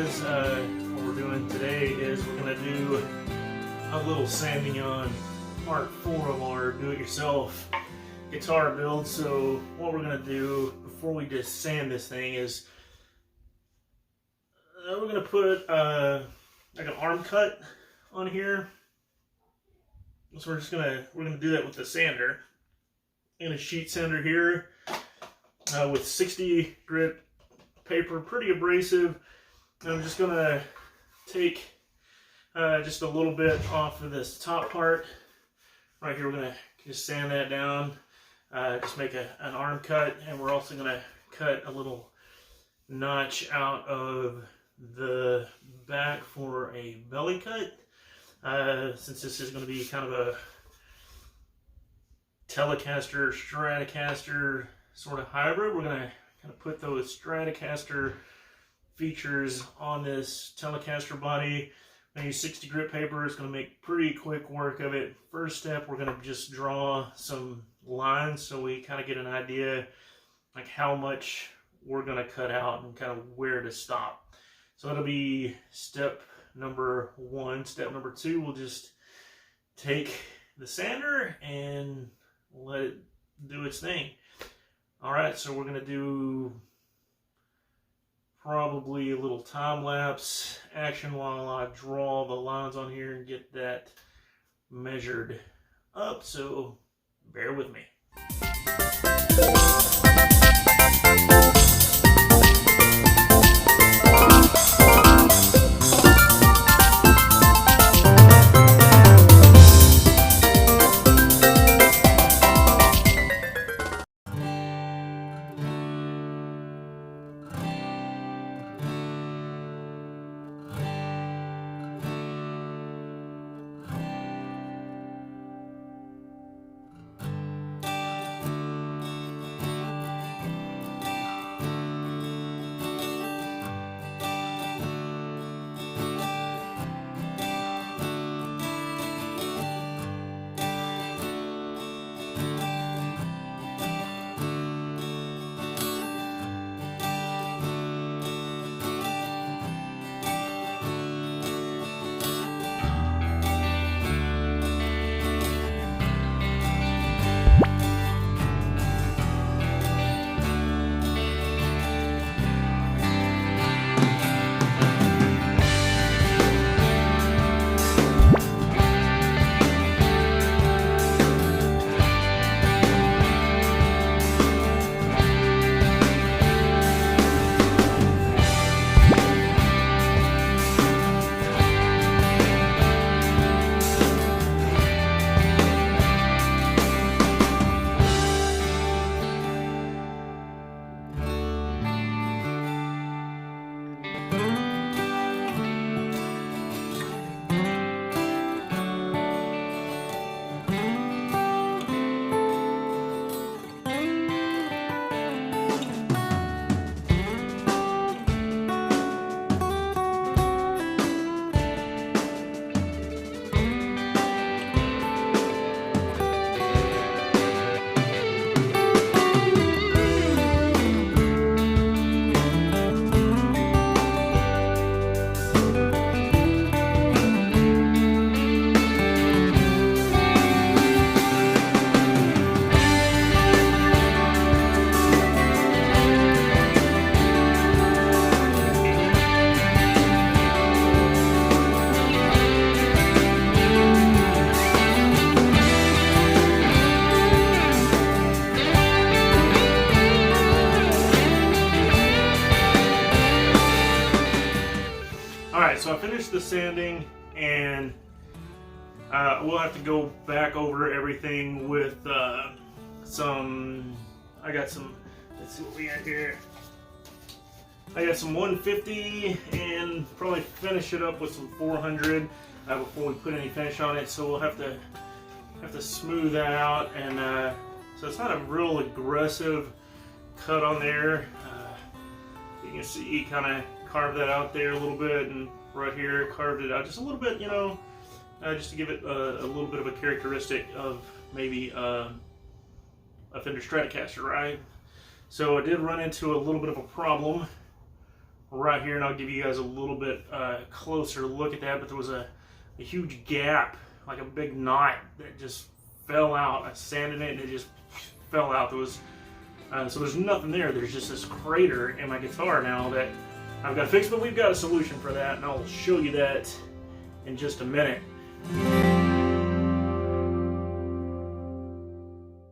guys, what we're doing today is we're going to do a little sanding on part 4 of our do-it-yourself guitar build. So what we're going to do before we just sand this thing is we're going to put like an arm cut on here. So we're gonna do that with the sander and a sheet sander here with 60 grit paper, pretty abrasive. And I'm just gonna take just a little bit off of this top part right here. We're gonna just sand that down, just make an arm cut, and we're also gonna cut a little notch out of the back for a belly cut. Since this is going to be kind of a Telecaster Stratocaster sort of hybrid, we're going to kind of put those Stratocaster features on this Telecaster body. I'm going to use 60 grit paper. It's going to make pretty quick work of it. First step, we're going to just draw some lines so we kind of get an idea like how much we're going to cut out and kind of where to stop. So that'll be step number 1. Step number 2, we'll just take the sander and let it do its thing. Alright, so we're going to do probably a little time-lapse action while I draw the lines on here and get that measured up, so bear with me. So I finished the sanding, and we'll have to go back over everything with I got some, let's see what we got here. I got some 150 and probably finish it up with some 400 before we put any finish on it. So we'll have to smooth that out, and so it's not a real aggressive cut on there. You can see kind of carved that out there a little bit, and right here carved it out just a little bit, you know, just to give it a little bit of a characteristic of maybe a Fender Stratocaster, right? So I did run into a little bit of a problem right here, and I'll give you guys a little bit closer look at that. But there was a huge gap, like a big knot that just fell out. I sanded it and it just fell out. There was so there's nothing there. There's just this crater in my guitar now that I've got to fix, but we've got a solution for that, and I'll show you that in just a minute.